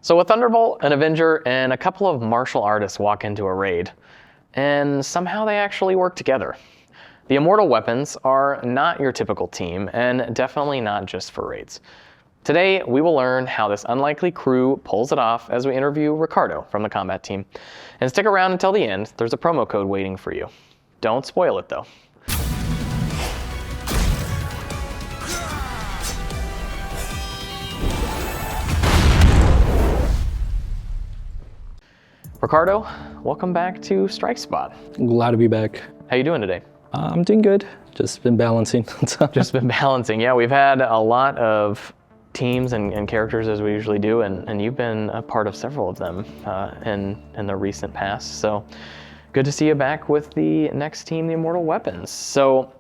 So a Thunderbolt, an Avenger, and a couple of martial artists walk into a raid, and somehow they actually work together. The Immortal Weapons are not your typical team, and definitely not just for raids. Today, we will learn how this unlikely crew pulls it off as we interview Ricardo from the combat team. And stick around until the end, there's a promo code waiting for you. Don't spoil it though. Ricardo, welcome back to Strike Spot. Glad to be back. How you doing today? I'm doing good. Just been balancing. Just been balancing. Yeah, we've had a lot of teams and characters as we usually do, and you've been a part of several of them in the recent past. So good to see you back with the next team, the Immortal Weapons. So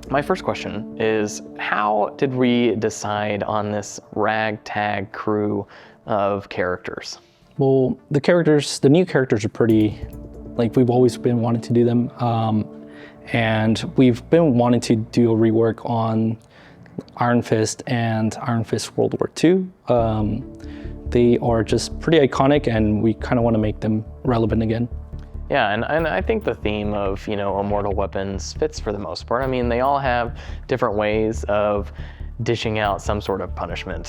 my first question is, how did we decide on this ragtag crew of characters? Well, the new characters are pretty, we've always been wanting to do them. And we've been wanting to do a rework on Iron Fist and Iron Fist World War II. They are just pretty iconic, and we kind of want to make them relevant again. Yeah, and I think the theme of, Immortal Weapons fits for the most part. I mean, they all have different ways of dishing out some sort of punishment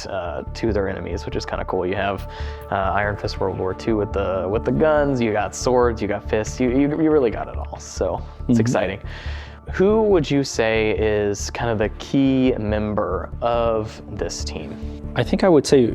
to their enemies, which is kind of cool. You have Iron Fist World War II with the guns, you got swords, you got fists, you really got it all. So it's exciting. Who would you say is kind of the key member of this team? I think I would say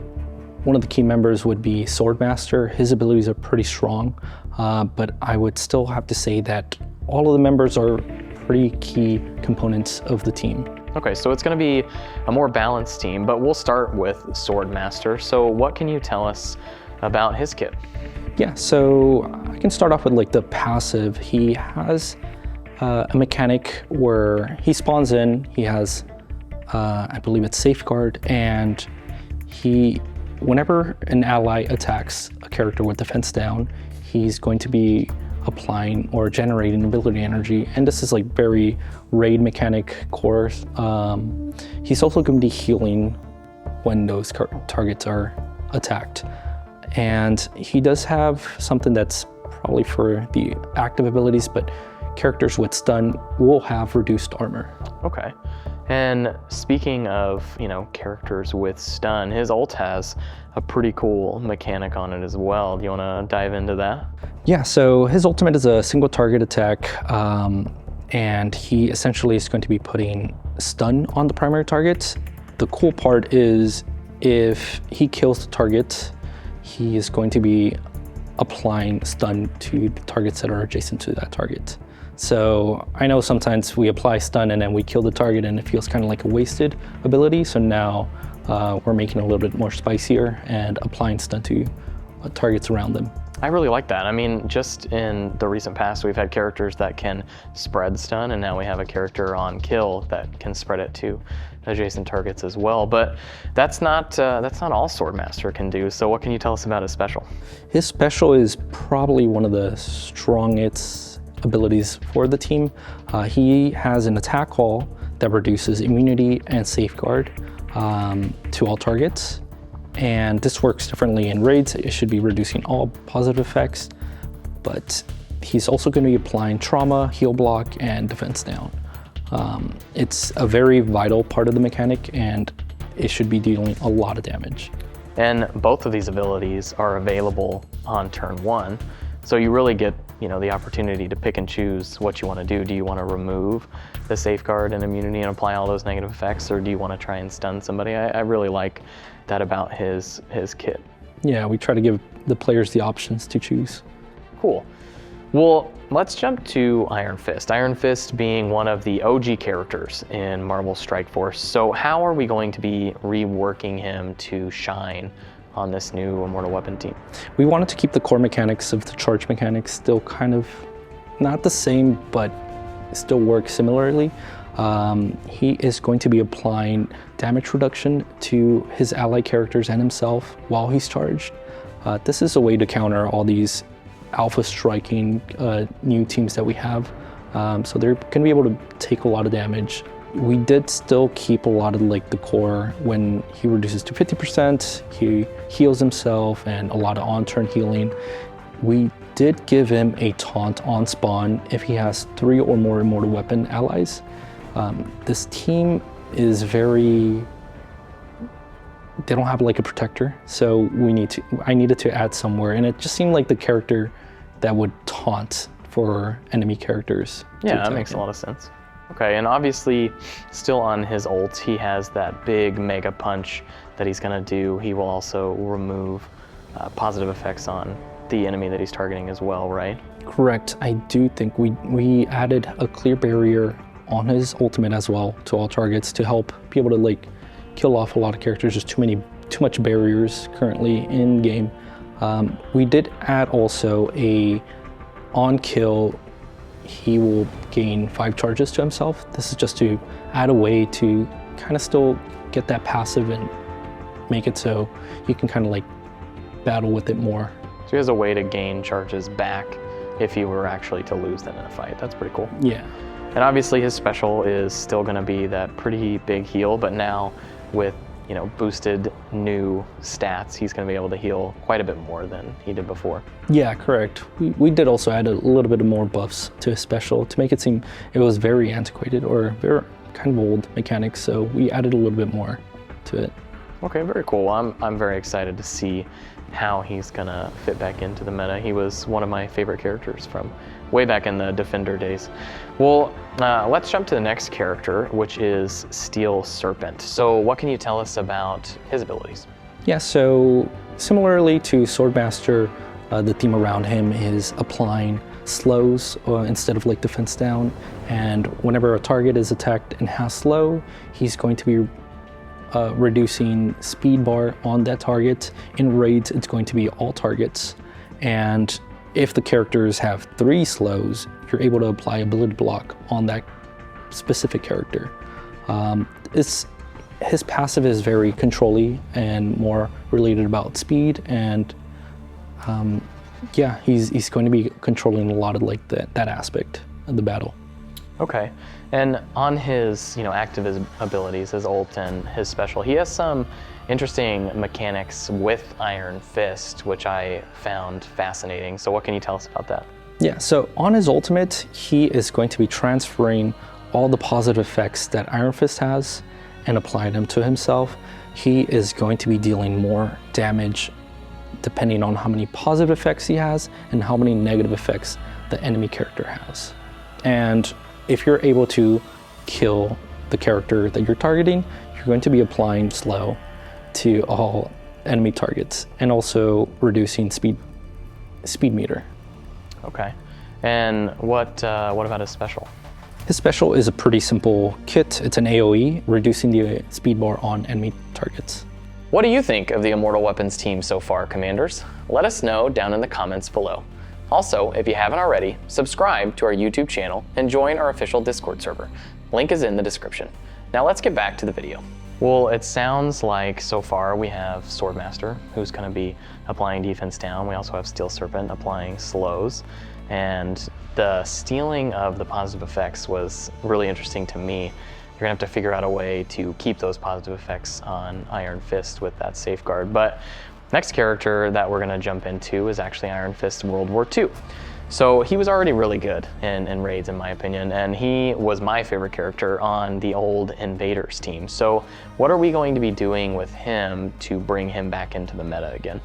one of the key members would be Swordmaster. His abilities are pretty strong, but I would still have to say that all of the members are pretty key components of the team. Okay, so it's going to be a more balanced team, but we'll start with Swordmaster. So what can you tell us about his kit? Yeah, so I can start off with the passive. He has a mechanic where he spawns in, he has, I believe it's Safeguard, and whenever an ally attacks a character with defense down, he's going to be applying or generating ability energy, and this is very raid mechanic core. He's also going to be healing when those targets are attacked, and he does have something that's probably for the active abilities, but characters with stun will have reduced armor. Okay, and speaking of characters with stun, his ult has a pretty cool mechanic on it as well. Do you want to dive into that? Yeah, so his ultimate is a single target attack, and he essentially is going to be putting stun on the primary target. The cool part is if he kills the target, he is going to be applying stun to the targets that are adjacent to that target. So I know sometimes we apply stun and then we kill the target and it feels kind of like a wasted ability. So now we're making it a little bit more spicier and applying stun to targets around them. I really like that. I mean, just in the recent past, we've had characters that can spread stun, and now we have a character on kill that can spread it to adjacent targets as well. But that's not all Swordmaster can do. So what can you tell us about his special? His special is probably one of the strongest abilities for the team. He has an attack haul that reduces immunity and safeguard to all targets. And this works differently in raids. It should be reducing all positive effects, but he's also going to be applying trauma, heal block, and defense down. It's a very vital part of the mechanic, and it should be dealing a lot of damage. And both of these abilities are available on turn one, so you really get the opportunity to pick and choose what you want to do. Do you want to remove the safeguard and immunity and apply all those negative effects, or do you want to try and stun somebody? I really like that about his kit. Yeah, we try to give the players the options to choose. Cool. Well, let's jump to Iron Fist. Iron Fist being one of the OG characters in Marvel Strike Force. So how are we going to be reworking him to shine on this new Immortal Weapon team? We wanted to keep the core mechanics of the charge mechanics still kind of not the same, but still work similarly. He is going to be applying damage reduction to his ally characters and himself while he's charged. This is a way to counter all these alpha striking new teams that we have. So they're going to be able to take a lot of damage we did still keep a lot of like the core. When he reduces to 50%, he heals himself and a lot of on-turn healing. We did give him a taunt on spawn if he has 3 or more Immortal Weapon allies. This team is very, they don't have like a protector, so I needed to add somewhere, and it just seemed like the character that would taunt for enemy characters. Yeah, that makes a lot of sense. Okay, and obviously still on his ult, he has that big mega punch that he's gonna do. He will also remove positive effects on the enemy that he's targeting as well, right? Correct. I do think we added a clear barrier on his ultimate as well to all targets to help be able to like kill off a lot of characters. There's too much barriers currently in game. We did add also a on kill, he will gain 5 charges to himself. This is just to add a way to kind of still get that passive and make it so you can kind of like battle with it more. So he has a way to gain charges back if you were actually to lose them in a fight. That's pretty cool. Yeah. And obviously his special is still gonna be that pretty big heal, but now with, you know, boosted new stats, he's gonna be able to heal quite a bit more than he did before. Yeah, correct. We did also add a little bit more buffs to his special to make it seem it was very antiquated or very kind of old mechanics, so we added a little bit more to it. Okay, very cool. I'm very excited to see how he's gonna fit back into the meta. He was one of my favorite characters from way back in the Defender days. Well, let's jump to the next character, which is Steel Serpent. So what can you tell us about his abilities? Yeah, so similarly to Swordmaster, the theme around him is applying slows instead of like defense down. And whenever a target is attacked and has slow, he's going to be reducing speed bar on that target. In raids, it's going to be all targets. And if the characters have 3 slows, you're able to apply ability block on that specific character. His passive is very control-y and more related about speed, and yeah, he's going to be controlling a lot of like that aspect of the battle. Okay, and on his active abilities, his ult and his special, he has some interesting mechanics with Iron Fist, which I found fascinating. So what can you tell us about that? Yeah, so on his ultimate, he is going to be transferring all the positive effects that Iron Fist has and applying them to himself. He is going to be dealing more damage depending on how many positive effects he has and how many negative effects the enemy character has. And if you're able to kill the character that you're targeting, you're going to be applying slow to all enemy targets and also reducing speed meter. Okay, and what about his special? His special is a pretty simple kit. It's an AoE, reducing the speed bar on enemy targets. What do you think of the Immortal Weapons team so far, Commanders? Let us know down in the comments below. Also, if you haven't already, subscribe to our YouTube channel and join our official Discord server. Link is in the description. Now let's get back to the video. Well, it sounds like so far we have Swordmaster, who's going to be applying defense down. We also have Steel Serpent applying slows. And the stealing of the positive effects was really interesting to me. You're gonna have to figure out a way to keep those positive effects on Iron Fist with that safeguard. But next character that we're gonna jump into is actually Iron Fist World War II. So he was already really good in raids, in my opinion, and he was my favorite character on the old Invaders team. So what are we going to be doing with him to bring him back into the meta again?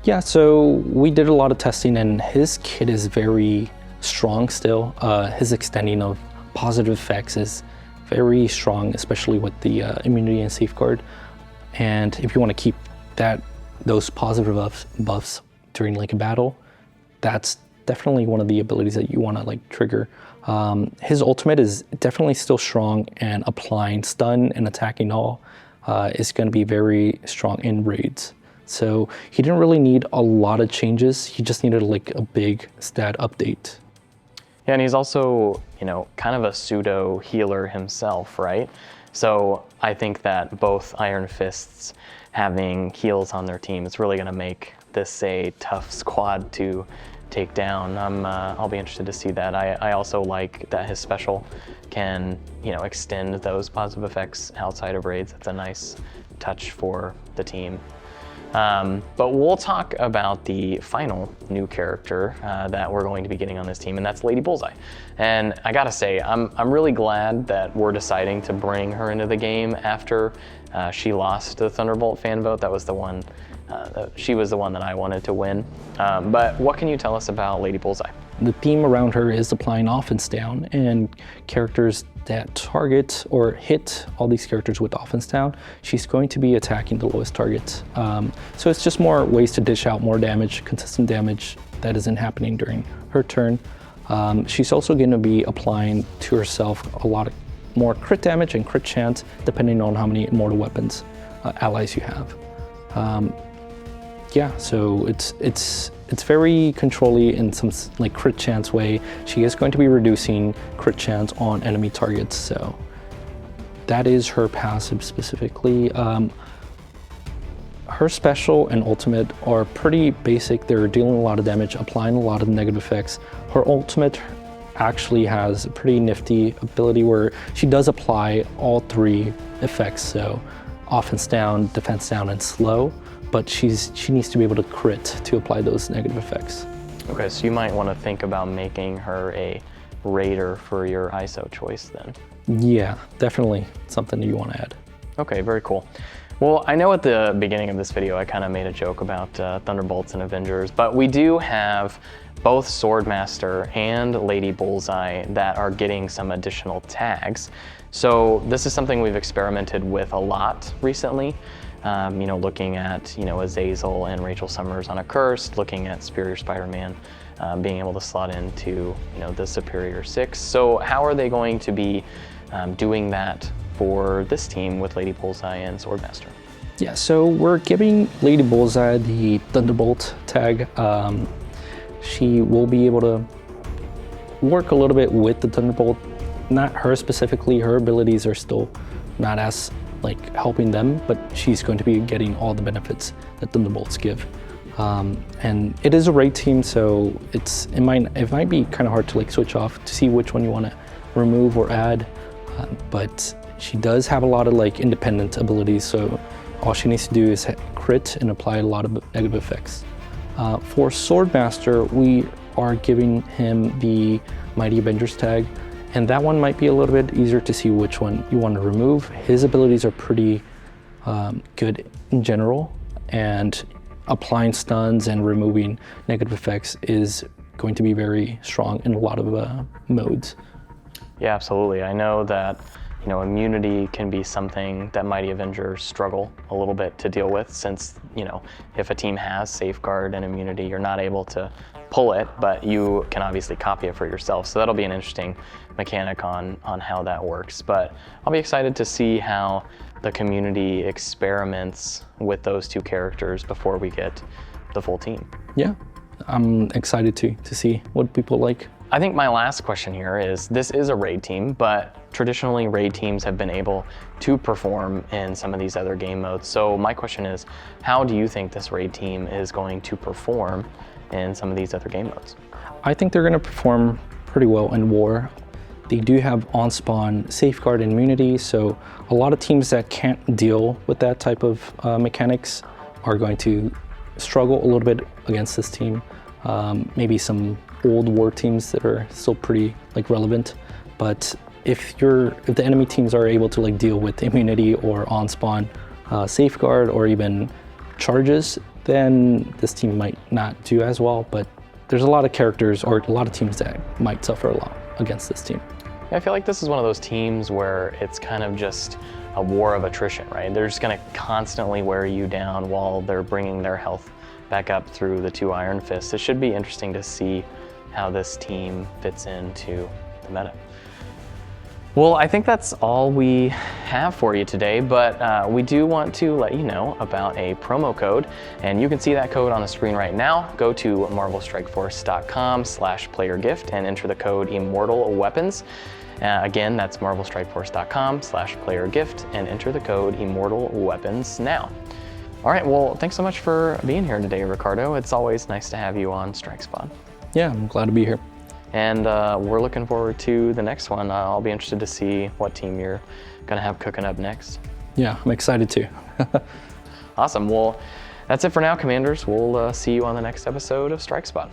Yeah, so we did a lot of testing and his kit is very strong still. His extending of positive effects is very strong, especially with the immunity and safeguard. And if you want to keep those positive buffs during like a battle, that's definitely one of the abilities that you want to like trigger. His ultimate is definitely still strong, and applying stun and attacking all is going to be very strong in raids. So he didn't really need a lot of changes. He just needed like a big stat update. Yeah, and he's also, kind of a pseudo healer himself, right? So I think that both Iron Fists having heals on their team is really going to make this a tough squad to take down. I'll be interested to see that. I also like that his special can, extend those positive effects outside of raids. That's a nice touch for the team. But we'll talk about the final new character that we're going to be getting on this team, and that's Lady Bullseye. And I gotta say, I'm really glad that we're deciding to bring her into the game after she lost the Thunderbolt fan vote. That was the one, she was the one that I wanted to win. But what can you tell us about Lady Bullseye? The theme around her is applying offense down, and characters that target or hit all these characters with offense down, she's going to be attacking the lowest targets. So it's just more ways to dish out more damage, consistent damage that isn't happening during her turn. She's also going to be applying to herself a lot of more crit damage and crit chance, depending on how many Immortal Weapons allies you have. Yeah, so it's very control-y in some like crit chance way. She is going to be reducing crit chance on enemy targets, so that is her passive specifically. Her special and ultimate are pretty basic. They're dealing a lot of damage, applying a lot of negative effects. Her ultimate actually has a pretty nifty ability where she does apply all three effects, so offense down, defense down, and slow. But she needs to be able to crit to apply those negative effects. Okay, so you might want to think about making her a raider for your ISO choice then. Yeah, definitely something that you want to add. Okay, very cool. Well, I know at the beginning of this video I kind of made a joke about Thunderbolts and Avengers, but we do have both Swordmaster and Lady Bullseye that are getting some additional tags. So this is something we've experimented with a lot recently. Looking at, Azazel and Rachel Summers on a Cursed, looking at Superior Spider-Man being able to slot into, the Superior 6. So how are they going to be doing that for this team with Lady Bullseye and Swordmaster? Yeah, so we're giving Lady Bullseye the Thunderbolt tag. She will be able to work a little bit with the Thunderbolt. Not her specifically, her abilities are still not as helping them, but she's going to be getting all the benefits that Thunderbolts give. And it is a raid team, so it might be kind of hard to switch off to see which one you want to remove or add. But she does have a lot of independent abilities, so all she needs to do is crit and apply a lot of negative effects. For Swordmaster, we are giving him the Mighty Avengers tag. And that one might be a little bit easier to see which one you want to remove. His abilities are pretty good in general, and applying stuns and removing negative effects is going to be very strong in a lot of modes. Yeah, absolutely. I know that immunity can be something that Mighty Avengers struggle a little bit to deal with, since if a team has safeguard and immunity, you're not able to pull it, but you can obviously copy it for yourself. So that'll be an interesting mechanic on how that works. But I'll be excited to see how the community experiments with those two characters before we get the full team. Yeah, I'm excited to see what people like. I think my last question here is, this is a raid team, but traditionally raid teams have been able to perform in some of these other game modes. So my question is, how do you think this raid team is going to perform in some of these other game modes? I think they're going to perform pretty well in War. They do have on-spawn safeguard and immunity, so a lot of teams that can't deal with that type of mechanics are going to struggle a little bit against this team. Maybe some old War teams that are still pretty relevant, but if the enemy teams are able to deal with immunity or on-spawn safeguard or even charges, then this team might not do as well. But there's a lot of characters or a lot of teams that might suffer a lot against this team. I feel like this is one of those teams where it's kind of just a war of attrition, right? They're just going to constantly wear you down while they're bringing their health back up through the 2 Iron Fists. It should be interesting to see how this team fits into the meta. Well, I think that's all we have for you today, but we do want to let you know about a promo code, and you can see that code on the screen right now. Go to marvelstrikeforce.com/playergift and enter the code Immortal Weapons. Again, that's marvelstrikeforce.com/playergift and enter the code Immortal Weapons now. All right, well, thanks so much for being here today, Ricardo. It's always nice to have you on Strike Squad. Yeah, I'm glad to be here. And we're looking forward to the next one. I'll be interested to see what team you're gonna have cooking up next. Yeah, I'm excited too. Awesome. Well, that's it for now, Commanders. We'll see you on the next episode of Strike Spot.